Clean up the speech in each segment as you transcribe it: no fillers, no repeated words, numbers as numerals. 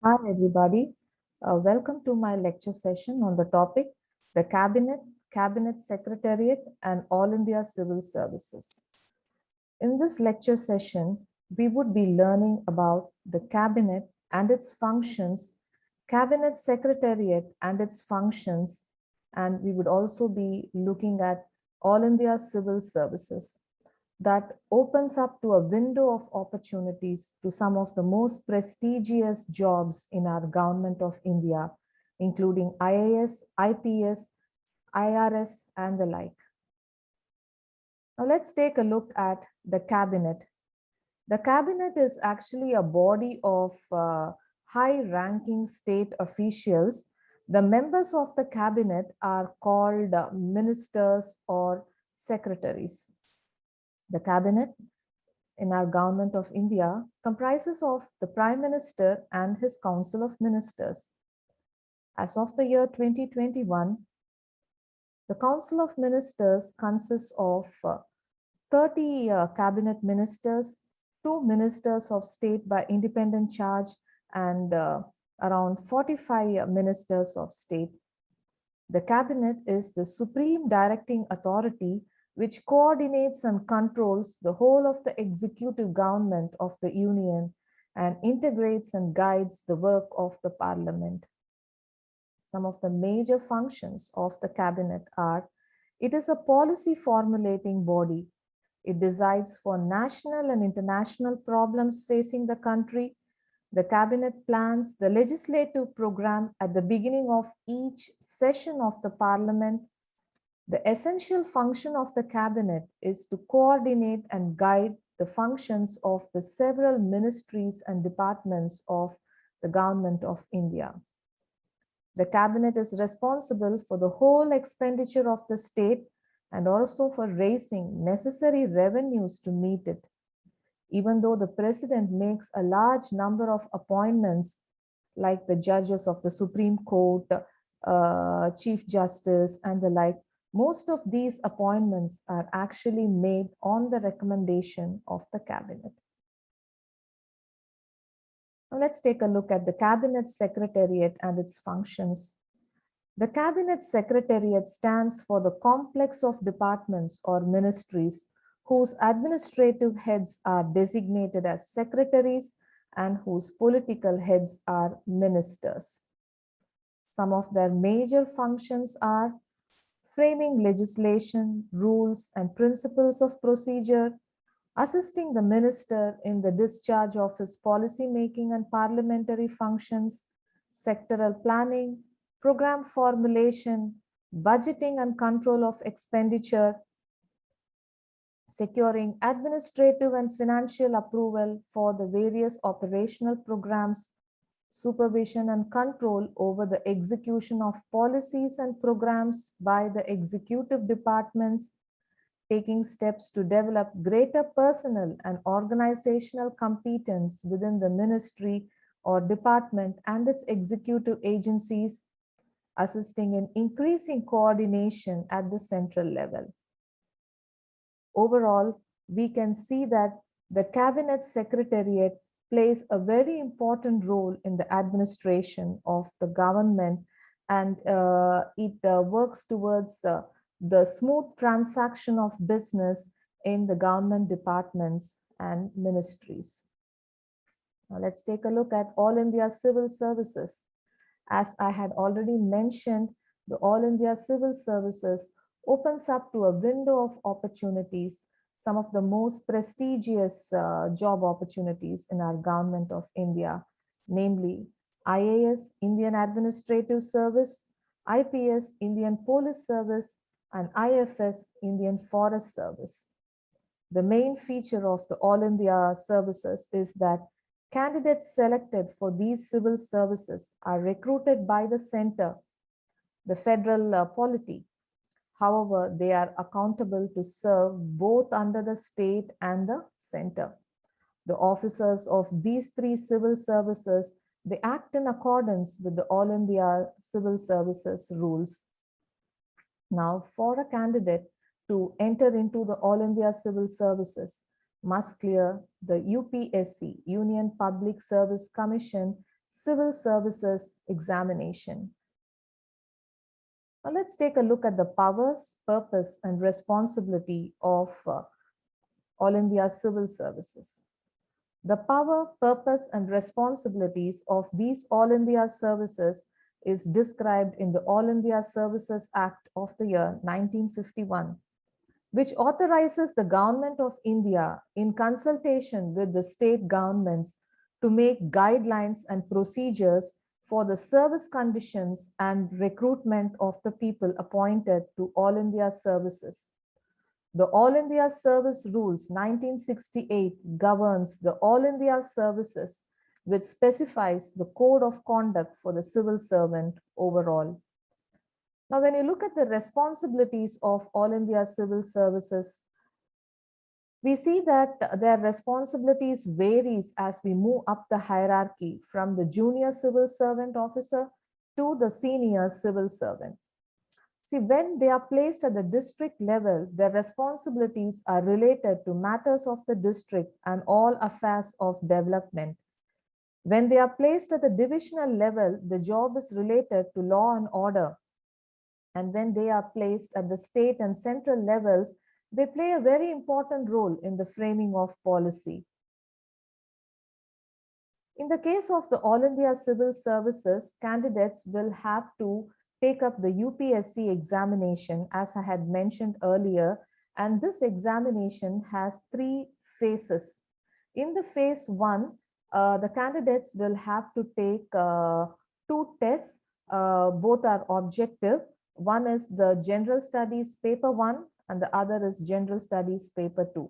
Hi, everybody. Welcome to my lecture session on the topic, the Cabinet, Cabinet Secretariat, and All India Civil Services. In this lecture session, we would be learning about the Cabinet and its functions, Cabinet Secretariat and its functions, and we would also be looking at All India Civil Services that opens up to a window of opportunities to some of the most prestigious jobs in our government of India, including IAS, IPS, IRS, and the like. Now let's take a look at the cabinet. The cabinet is actually a body of high-ranking state officials. The members of the cabinet are called ministers or secretaries. The cabinet in our government of India comprises of the Prime Minister and his Council of Ministers. As of the year 2021, the Council of Ministers consists of 30 cabinet ministers, 2 ministers of state by independent charge, and around 45 ministers of state. The cabinet is the supreme directing authority which coordinates and controls the whole of the executive government of the union and integrates and guides the work of the parliament. Some of the major functions of the cabinet are: it is a policy formulating body. It decides for national and international problems facing the country. The cabinet plans the legislative program at the beginning of each session of the parliament. The essential function of the cabinet is to coordinate and guide the functions of the several ministries and departments of the government of India. The cabinet is responsible for the whole expenditure of the state and also for raising necessary revenues to meet it. Even though the president makes a large number of appointments, like the judges of the Supreme Court, Chief Justice, and the like, most of these appointments are actually made on the recommendation of the cabinet. Now let's take a look at the Cabinet Secretariat and its functions. The Cabinet Secretariat stands for the complex of departments or ministries whose administrative heads are designated as secretaries and whose political heads are ministers. Some of their major functions are framing legislation, rules, and principles of procedure, assisting the minister in the discharge of his policy making and parliamentary functions, sectoral planning, program formulation, budgeting and control of expenditure, securing administrative and financial approval for the various operational programs, supervision and control over the execution of policies and programs by the executive departments, taking steps to develop greater personal and organizational competence within the ministry or department and its executive agencies, assisting in increasing coordination at the central level. Overall, we can see that the Cabinet Secretariat plays a very important role in the administration of the government, and it works towards the smooth transaction of business in the government departments and ministries. Now let's take a look at All India Civil Services. As I had already mentioned, the All India Civil Services opens up to a window of opportunities, some of the most prestigious job opportunities in our government of India, namely IAS, Indian Administrative Service, IPS, Indian Police Service, and IFS, Indian Forest Service. The main feature of the All India services is that candidates selected for these civil services are recruited by the center, the federal polity. However, they are accountable to serve both under the state and the center. The officers of these 3 civil services, they act in accordance with the All India Civil Services rules. Now, for a candidate to enter into the All India Civil Services, must clear the UPSC, Union Public Service Commission, civil services examination. Now let's take a look at the powers, purpose, and responsibility of All India Civil Services. The power, purpose, and responsibilities of these All India services is described in the All India Services Act of the year 1951, which authorizes the Government of India in consultation with the state governments to make guidelines and procedures for the service conditions and recruitment of the people appointed to All India services. The All India Service Rules 1968 governs the All India services, which specifies the code of conduct for the civil servant overall. Now, when you look at the responsibilities of All India Civil Services, we see that their responsibilities varies as we move up the hierarchy from the junior civil servant officer to the senior civil servant. See, when they are placed at the district level, their responsibilities are related to matters of the district and all affairs of development. When they are placed at the divisional level, the job is related to law and order. And when they are placed at the state and central levels, they play a very important role in the framing of policy. In the case of the All India Civil Services, candidates will have to take up the UPSC examination, as I had mentioned earlier, and this examination has 3 phases. In the phase 1, the candidates will have to take 2 tests, both are objective. One is the General Studies Paper 1 and the other is General Studies Paper 2.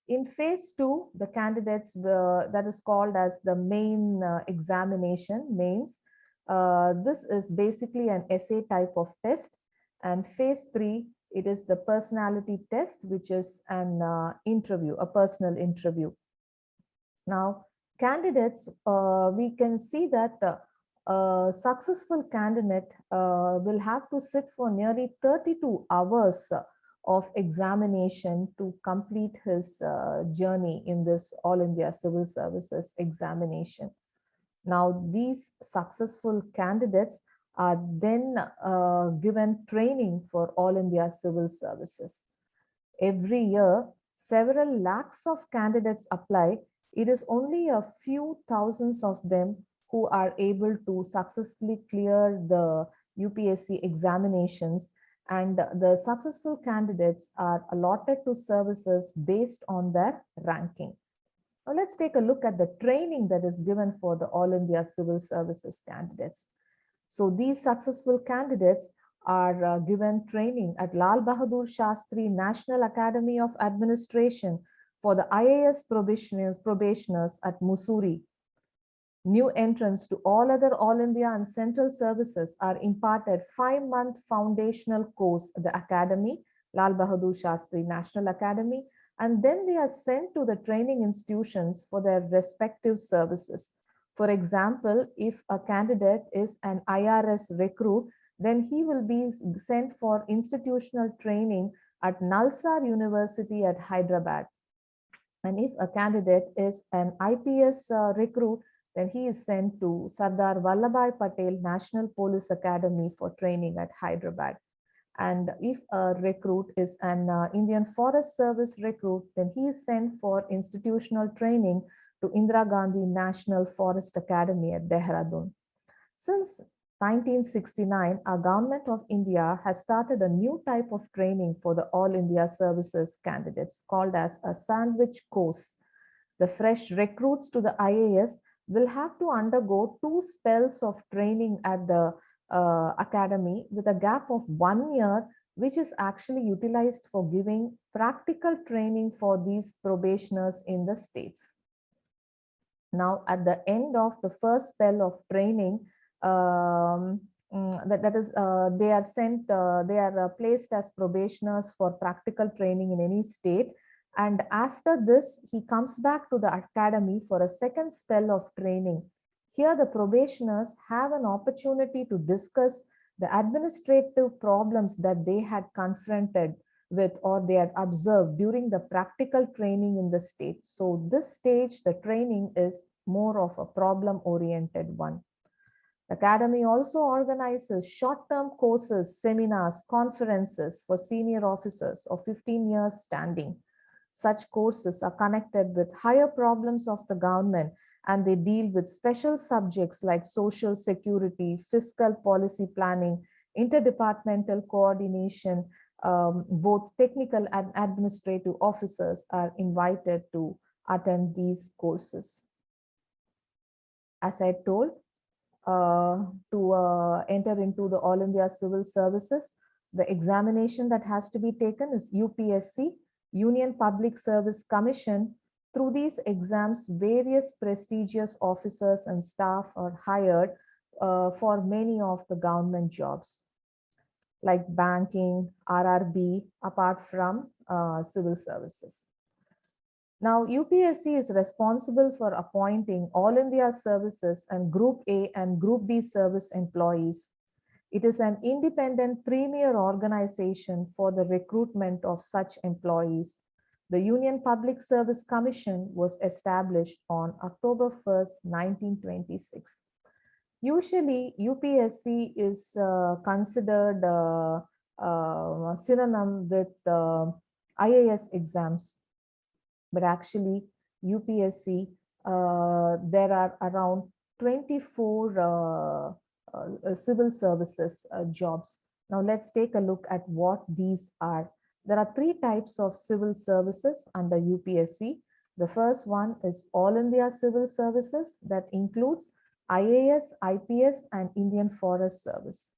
In phase 2, the candidates, that is called as the main examination, mains. This is basically an essay type of test. And phase 3, it is the personality test, which is an interview, a personal interview. Now, candidates, we can see that a successful candidate will have to sit for nearly 32 hours of examination to complete his journey in this All India Civil Services examination. Now, these successful candidates are then given training for All India Civil Services. Every year, several lakhs of candidates apply. It is only a few thousands of them who are able to successfully clear the UPSC examinations, and the successful candidates are allotted to services based on their ranking. Now let's take a look at the training that is given for the All India Civil Services candidates. So these successful candidates are given training at Lal Bahadur Shastri National Academy of Administration for the IAS probationers at Mussoorie. New entrants to all other All India and central services are imparted 5-month foundational course at the Academy, Lal Bahadur Shastri National Academy, and then they are sent to the training institutions for their respective services. For example, if a candidate is an IRS recruit, then he will be sent for institutional training at Nalsar University at Hyderabad. And if a candidate is an IPS recruit, then he is sent to Sardar Vallabhbhai Patel National Police Academy for training at Hyderabad. And if a recruit is an Indian Forest Service recruit, then he is sent for institutional training to Indira Gandhi National Forest Academy at Dehradun. Since 1969, our Government of India has started a new type of training for the All India Services candidates called as a sandwich course. The fresh recruits to the IAS will have to undergo 2 spells of training at the academy with a gap of 1 year, which is actually utilized for giving practical training for these probationers in the states. Now, at the end of the first spell of training, they are placed as probationers for practical training in any state. And after this, he comes back to the academy for a second spell of training. Here, the probationers have an opportunity to discuss the administrative problems that they had confronted with or they had observed during the practical training in the state. So this stage, the training is more of a problem-oriented one. The Academy also organizes short-term courses, seminars, conferences for senior officers of 15 years standing. Such courses are connected with higher problems of the government, and they deal with special subjects like social security, fiscal policy planning, interdepartmental coordination. Both technical and administrative officers are invited to attend these courses. As I told, to enter into the All India Civil Services, the examination that has to be taken is UPSC, Union Public Service Commission. Through these exams, various prestigious officers and staff are hired for many of the government jobs, like banking, RRB, apart from civil services. Now, UPSC is responsible for appointing All India Services and Group A and Group B service employees. It is an independent premier organization for the recruitment of such employees. The Union Public Service Commission was established on October 1st, 1926. Usually, UPSC is considered synonym with IAS exams. But actually, UPSC, there are around 24 civil services jobs. Now let's take a look at what these are. There are three types of civil services under UPSC. The first one is All India Civil Services, that includes IAS, IPS, and Indian Forest Service.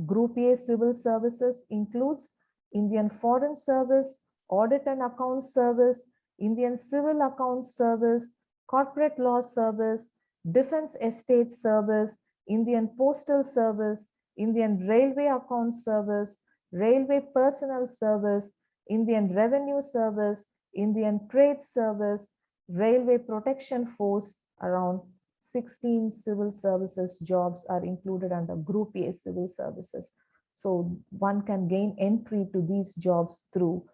Group A Civil Services includes Indian Foreign Service, Audit and Accounts Service, Indian Civil Accounts Service, Corporate Law Service, Defense Estate Service, Indian Postal Service, Indian Railway Accounts Service, Railway Personnel Service, Indian Revenue Service, Indian Trade Service, Railway Protection Force. Around 16 civil services jobs are included under Group A Civil Services. So one can gain entry to these jobs through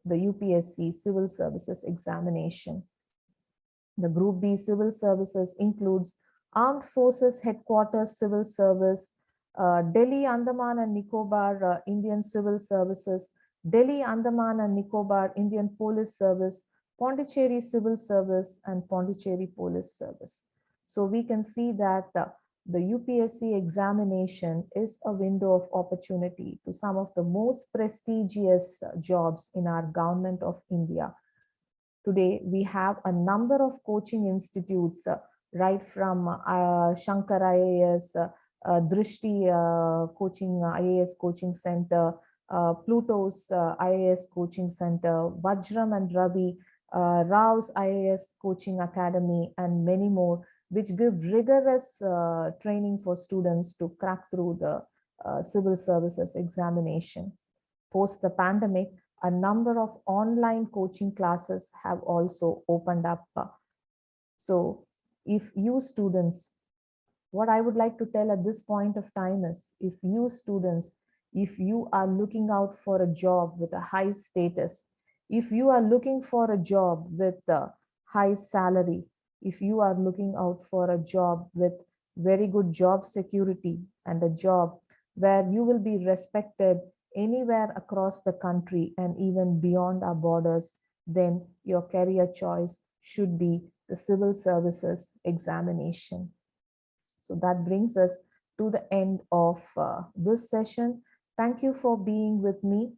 the UPSC Civil Services examination. The Group B Civil Services includes Armed Forces Headquarters Civil Service, Delhi, Andaman and Nicobar Indian Civil Services, Delhi, Andaman and Nicobar Indian Police Service, Pondicherry Civil Service, and Pondicherry Police Service. So we can see that the UPSC examination is a window of opportunity to some of the most prestigious jobs in our government of India. Today, we have a number of coaching institutes, right from Shankar IAS, Drishti Coaching IAS Coaching Center, Pluto's IAS Coaching Center, Vajram and Ravi, Rao's IAS Coaching Academy, and many more, which give rigorous training for students to crack through the civil services examination. Post the pandemic, a number of online coaching classes have also opened up. So if you students, what I would like to tell at this point of time is, if you students, if you are looking out for a job with a high status, if you are looking for a job with a high salary, if you are looking out for a job with very good job security and a job where you will be respected anywhere across the country and even beyond our borders, then your career choice should be the civil services examination. So that brings us to the end of this session. Thank you for being with me.